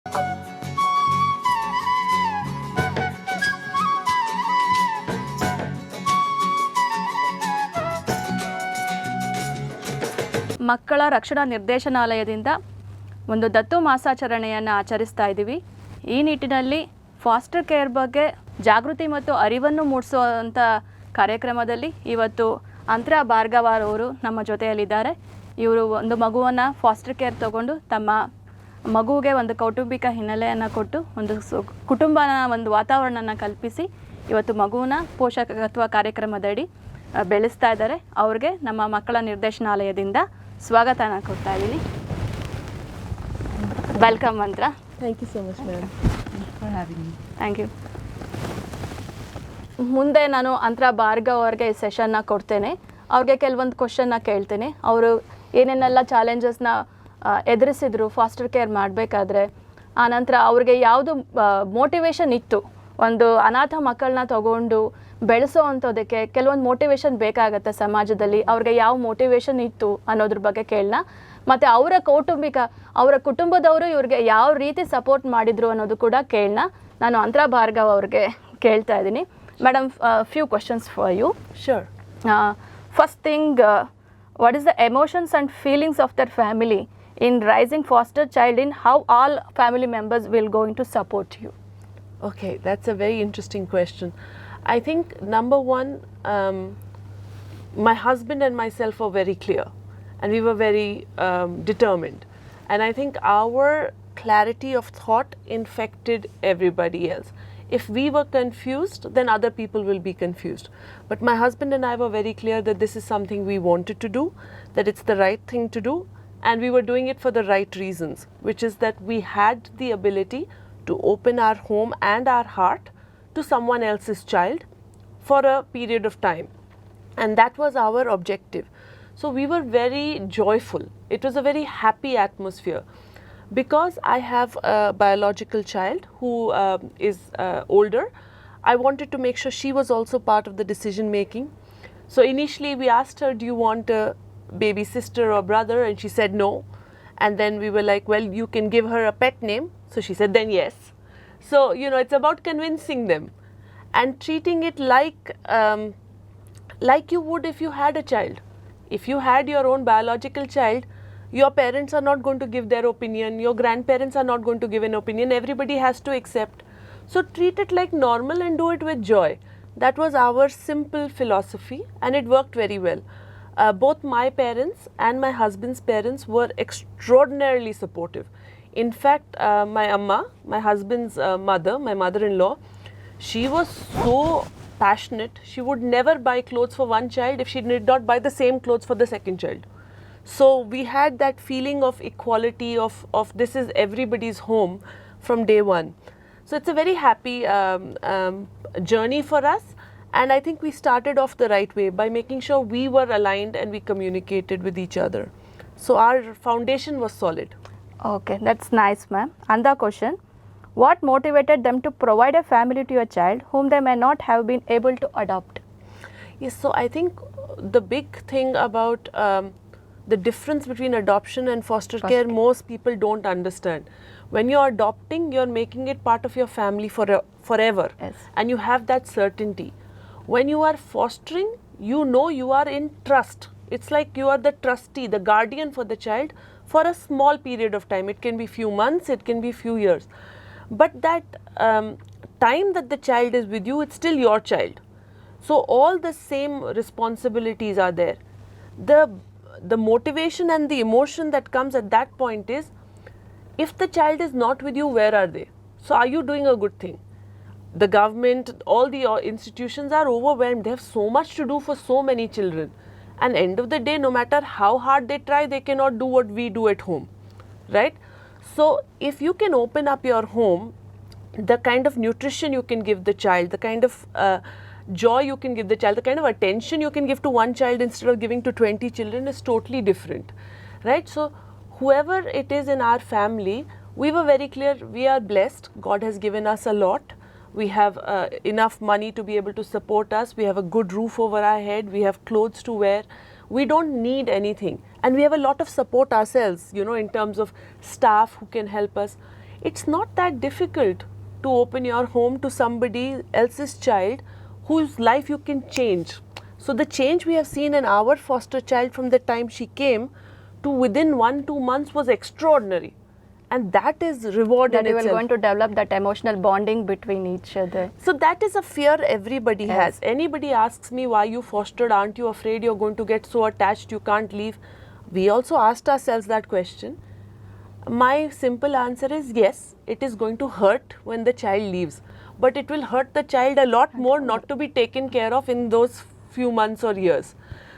ಮಕ್ಕಳ ರಕ್ಷಣಾ ನಿರ್ದೇಶನಾಲಯದಿಂದ ಒಂದು ದತ್ತು ಮಾಸಾಚರಣೆಯನ್ನು ಆಚರಿಸ್ತಾ ಇದ್ದೀವಿ. ಈ ನಿಟ್ಟಿನಲ್ಲಿ ಫಾಸ್ಟರ್ ಕೇರ್ ಬಗ್ಗೆ ಜಾಗೃತಿ ಮತ್ತು ಅರಿವನ್ನು ಮೂಡಿಸುವಂಥ ಕಾರ್ಯಕ್ರಮದಲ್ಲಿ ಇವತ್ತು ಅಂತರ ಭಾರ್ಗವ ಅವರು ನಮ್ಮ ಜೊತೆಯಲ್ಲಿದ್ದಾರೆ. ಇವರು ಒಂದು ಮಗುವನ್ನು ಫಾಸ್ಟರ್ ಕೇರ್ ತಗೊಂಡು ತಮ್ಮ ಮಗುವಿಗೆ ಒಂದು ಕೌಟುಂಬಿಕ ಹಿನ್ನೆಲೆಯನ್ನು ಕೊಟ್ಟು ಒಂದು ಕುಟುಂಬನ ಒಂದು ವಾತಾವರಣನ ಕಲ್ಪಿಸಿ ಇವತ್ತು ಮಗುವಿನ ಪೋಷಕತ್ವ ಕಾರ್ಯಕ್ರಮದಡಿ ಬೆಳೆಸ್ತಾ ಇದ್ದಾರೆ. ಅವ್ರಿಗೆ ನಮ್ಮ ಮಕ್ಕಳ ನಿರ್ದೇಶನಾಲಯದಿಂದ ಸ್ವಾಗತನ ಕೊಡ್ತಾ ಇದ್ದೀನಿ. Welcome Mantra. Thank you so much ma'am for having me. Thank you. ಮುಂದೆ ನಾನು ಅಂತರ ಭಾರ್ಗವ್ ಅವ್ರಿಗೆ ಈ ಸೆಷನ್ನ ಕೊಡ್ತೇನೆ. ಅವ್ರಿಗೆ ಕೆಲವೊಂದು ಕ್ವಶನ್ನ ಕೇಳ್ತೇನೆ. ಅವರು ಏನೇನೆಲ್ಲ ಚಾಲೆಂಜಸ್ನ ಎದುರಿಸಿದ್ರು ಫಾಸ್ಟರ್ ಕೇರ್ ಮಾಡಬೇಕಾದ್ರೆ, ಆನಂತರ ಅವ್ರಿಗೆ ಯಾವುದು ಮೋಟಿವೇಶನ್ ಇತ್ತು ಒಂದು ಅನಾಥ ಮಕ್ಕಳನ್ನ ತಗೊಂಡು ಬೆಳೆಸೋ ಅಂಥದ್ದಕ್ಕೆ ಕೆಲವೊಂದು ಮೋಟಿವೇಶನ್ ಬೇಕಾಗತ್ತೆ ಸಮಾಜದಲ್ಲಿ, ಅವ್ರಿಗೆ ಯಾವ ಮೋಟಿವೇಶನ್ ಇತ್ತು ಅನ್ನೋದ್ರ ಬಗ್ಗೆ ಕೇಳೋಣ. ಮತ್ತು ಅವರ ಕುಟುಂಬದವರು ಇವ್ರಿಗೆ ಯಾವ ರೀತಿ ಸಪೋರ್ಟ್ ಮಾಡಿದರು ಅನ್ನೋದು ಕೂಡ ಕೇಳೋಣ. ನಾನು ಅಂತರ ಭಾರ್ಗವ್ ಅವ್ರಿಗೆ ಕೇಳ್ತಾ ಇದ್ದೀನಿ. Madam, few questions for you. Sure. First thing, what is the emotions and feelings of their family in raising foster child, in how all family members will going to support you? Okay, that's a very interesting question. I think number one, my husband and myself were very clear and we were very determined, and I think our clarity of thought infected everybody else. If we were confused, then other people will be confused. But my husband and I were very clear that this is something we wanted to do, that it's the right thing to do, and we were doing it for the right reasons, which is that we had the ability to open our home and our heart to someone else's child for a period of time. And that was our objective. So we were very joyful. It was a very happy atmosphere. Because I have a biological child who is older, I wanted to make sure she was also part of the decision making. So initially we asked her, do you want a baby sister or brother? And she said no. And then we were like, well, you can give her a pet name. So she said then yes. So, it's about convincing them and treating it like you would if you had a child. If you had your own biological child, your parents are not going to give their opinion, your grandparents are not going to give an opinion, everybody has to accept. So treat it like normal and do it with joy. That was our simple philosophy and it worked very well. Both my parents and my husband's parents were extraordinarily supportive. In fact, my amma, my husband's mother, my mother-in-law, she was so passionate. She would never buy clothes for one child if she did not buy the same clothes for the second child. So we had that feeling of equality, of this is everybody's home from day one. So it's a very happy journey for us, and I think we started off the right way by making sure we were aligned and we communicated with each other. So our foundation was solid. Okay, that's nice, ma'am. Another question, what motivated them to provide a family to your child whom they may not have been able to adopt? Yes, so I think the big thing about the difference between adoption and foster care, most people don't understand. When you're adopting, you're making it part of your family forever. Yes. And you have that certainty. When you are fostering, you are in trust. It's like you are the trustee, the guardian for the child for a small period of time. It can be few months, it can be few years. But that time that the child is with you, it's still your child. So all the same responsibilities are there. The motivation and the emotion that comes at that point is, if the child is not with you, where are they? So are you doing a good thing? The government, all the institutions are overwhelmed. They have so much to do for so many children. And end of the day, no matter how hard they try, they cannot do what we do at home, right? So if you can open up your home, the kind of nutrition you can give the child, the kind of joy you can give the child, the kind of attention you can give to one child instead of giving to 20 children is totally different, right? So whoever it is in our family, we were very clear, we are blessed. God has given us a lot. We have enough money to be able to support us. We have a good roof over our head. We have clothes to wear. We don't need anything. And we have a lot of support ourselves, in terms of staff who can help us. it's not that difficult to open your home to somebody else's child whose life you can change. So the change we have seen in our foster child from the time she came to within 1-2 months was extraordinary, and that is reward That in you are itself. going to develop that emotional bonding between each other. So that is a fear everybody Yes. has. Anybody asks me why you fostered, aren't you afraid you're going to get so attached you can't leave? We also asked ourselves that question. My simple answer is yes, it is going to hurt when the child leaves, but it will hurt the child a lot more not to be taken care of in those few months or years.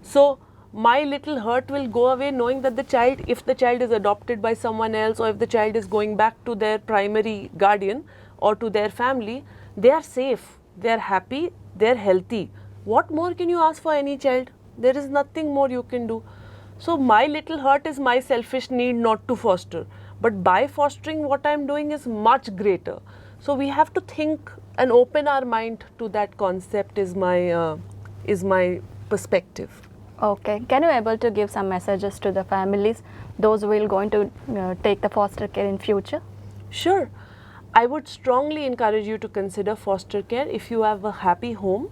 So my little hurt will go away knowing that the child, if the child is adopted by someone else or if the child is going back to their primary guardian or to their family, they are safe, they are happy, they are healthy. What more can you ask for any child? There is nothing more you can do. So my little hurt is my selfish need not to foster, but by fostering what I am doing is much greater. So we have to think and open our mind to that concept is my perspective. Okay. Can you able to give some messages to the families, those who will going to take the foster care in future? Sure. I would strongly encourage you to consider foster care if you have a happy home,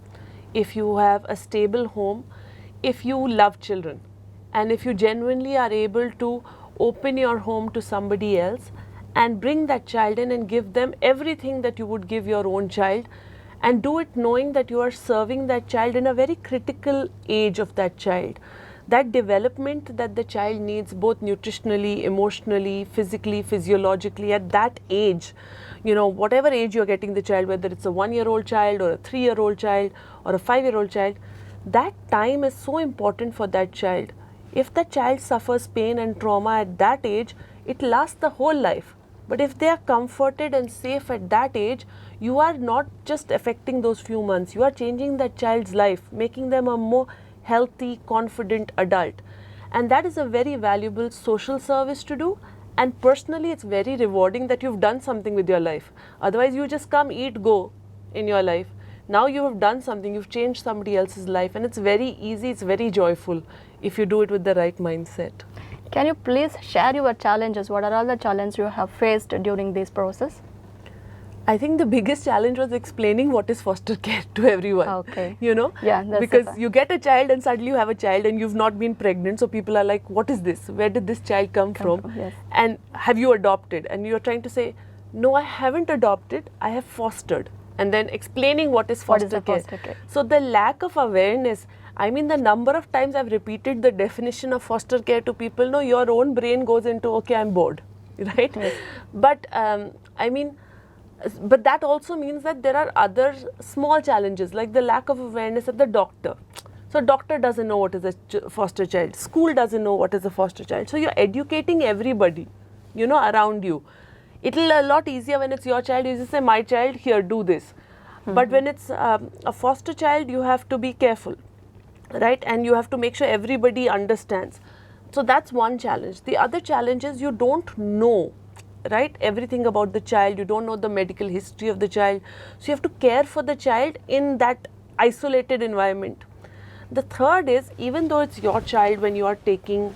if you have a stable home, if you love children, and if you genuinely are able to open your home to somebody else and bring that child in and give them everything that you would give your own child, and do it knowing that you are serving that child in a very critical age of that child. That development that the child needs, both nutritionally, emotionally, physically, physiologically, at that age, whatever age you're getting the child, whether it's a 1-year-old child or a 3-year-old child or a 5-year-old child, that time is so important for that child. If the child suffers pain and trauma at that age, it lasts the whole life. But if they are comforted and safe at that age, you are not just affecting those few months, you are changing that child's life, making them a more healthy, confident adult. And that is a very valuable social service to do. And personally, it's very rewarding that you've done something with your life. Otherwise, you just come, eat, go in your life. Now you have done something, you've changed somebody else's life, and it's very easy, it's very joyful if you do it with the right mindset. Can you please share your challenges? What are all the challenges you have faced during this process? I think the biggest challenge was explaining what is foster care to everyone. Okay. Yeah, that's because the you get a child and suddenly you have a child and you've not been pregnant, so people are like, what is this? Where did this child come from? Yes. And have you adopted? And you're trying to say, no, I haven't adopted, I have fostered. And then explaining what is What foster is the care. foster care? So the lack of awareness, I mean, the number of times I've repeated the definition of foster care to people, no, your own brain goes into, okay, I'm bored, right? Yes. But but that also means that there are other small challenges, like the lack of awareness at the doctor. So doctor doesn't know what is a foster child, school doesn't know what is a foster child. So you're educating everybody, around you. It'll a lot easier when it's your child, you just say, my child, here, do this. But when it's a foster child, you have to be careful, right? And you have to make sure everybody understands. So that's one challenge. The other challenge is you don't know, right, everything about the child. You don't know the medical history of the child. So you have to care for the child in that isolated environment. The third is, even though it's your child, when you are taking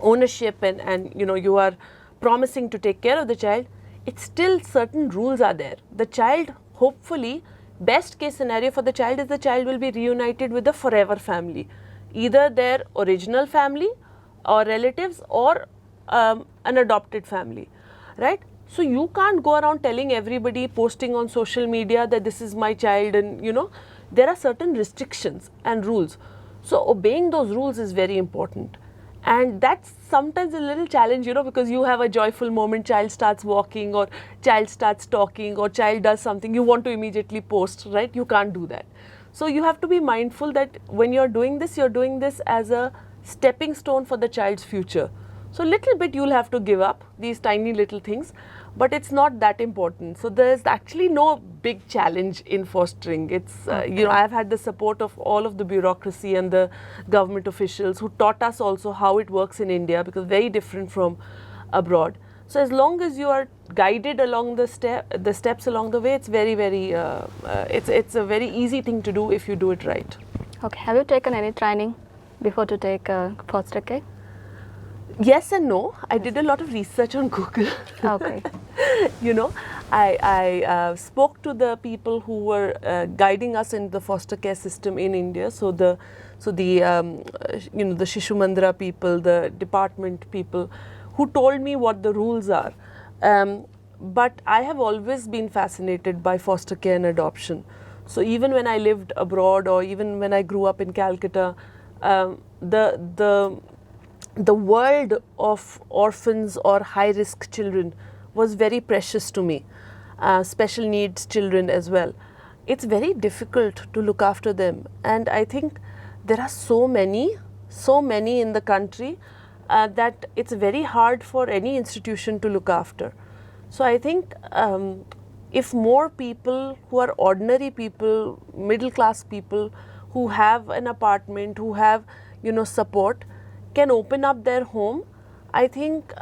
ownership and you are promising to take care of the child, it's still certain rules are there. The child, hopefully, best case scenario for the child is the child will be reunited with the forever family, either their original family or relatives or an adopted family, right? So you can't go around telling everybody, posting on social media that this is my child, and there are certain restrictions and rules. So obeying those rules is very important. And that's sometimes a little challenge, because you have a joyful moment, child starts walking or child starts talking or child does something, you want to immediately post, right? You can't do that. So you have to be mindful that when you're doing this as a stepping stone for the child's future. So little bit you'll have to give up these tiny little things, but it's not that important. So there's actually no big challenge in fostering. It's, I've had the support of all of the bureaucracy and the government officials who taught us also how it works in India, because very different from abroad. So as long as you are guided along the steps along the way, it's very, very, it's a very easy thing to do if you do it right. Okay. Have you taken any training before to take foster care? Yes and no. I did a lot of research on Google. Okay. You know, I spoke to the people who were guiding us in the foster care system in India. So the you know, the Shishu Mandira people, the department people, who told me what the rules are. But I have always been fascinated by foster care and adoption. So even when I lived abroad, or even when I grew up in Calcutta, the world of orphans or high-risk children was very precious to me. Special needs children as well. It's very difficult to look after them, and I think there are so many in the country that it's very hard for any institution to look after. So I think if more people who are ordinary people, middle class people, who have an apartment, who have, you know, support, can open up their home, I think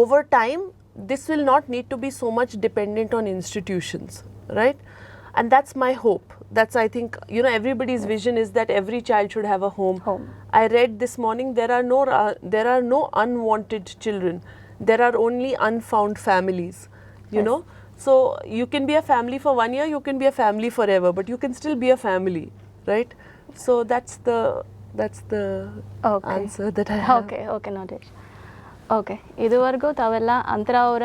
over time this will not need to be so much dependent on institutions, right? And that's my hope. That's, I think, you know, everybody's vision is that every child should have a home. I read this morning there are no unwanted children. There are only unfound families, you know. So you can be a family for 1 year, you can be a family forever, but you can still be a family, right? So that's the Okay. answer that I have. Okay ನೋಟೇಶ್. Okay, ಇದುವರೆಗೂ ತಾವೆಲ್ಲ ಅಂತರ ಅವರ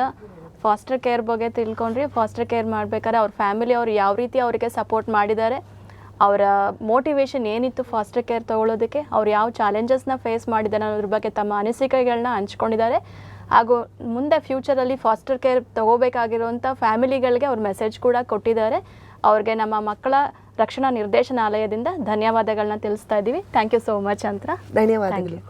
faster care ಬಗ್ಗೆ ತಿಳ್ಕೊಂಡ್ರಿ. Faster care ಮಾಡಬೇಕಾದ್ರೆ ಅವ್ರ family ಅವ್ರು ಯಾವ ರೀತಿ ಅವರಿಗೆ ಸಪೋರ್ಟ್ ಮಾಡಿದ್ದಾರೆ, ಅವರ ಮೋಟಿವೇಶನ್ ಏನಿತ್ತು ಫಾಸ್ಟರ್ ಕೇರ್ ತೊಗೊಳೋದಕ್ಕೆ, ಅವ್ರು ಯಾವ ಚಾಲೆಂಜಸ್ನ ಫೇಸ್ ಮಾಡಿದ್ದಾರೆ ಅನ್ನೋದ್ರ ಬಗ್ಗೆ ತಮ್ಮ ಅನಿಸಿಕೆಗಳನ್ನ ಹಂಚ್ಕೊಂಡಿದ್ದಾರೆ. ಹಾಗೂ ಮುಂದೆ ಫ್ಯೂಚರಲ್ಲಿ ಫಾಸ್ಟರ್ ಕೇರ್ ತೊಗೋಬೇಕಾಗಿರುವಂಥ ಫ್ಯಾಮಿಲಿಗಳಿಗೆ ಅವ್ರ ಮೆಸೇಜ್ ಕೂಡ ಕೊಟ್ಟಿದ್ದಾರೆ. ಅವ್ರಿಗೆ ನಮ್ಮ ಮಕ್ಕಳ ರಕ್ಷಣಾ ನಿರ್ದೇಶನಾಲಯದಿಂದ ಧನ್ಯವಾದಗಳನ್ನ ತಿಳಿಸ್ತಾ ಇದ್ದೀವಿ. ಥ್ಯಾಂಕ್ ಯು ಸೋ ಮಚ್ ಅಂತ. ಧನ್ಯವಾದಗಳು.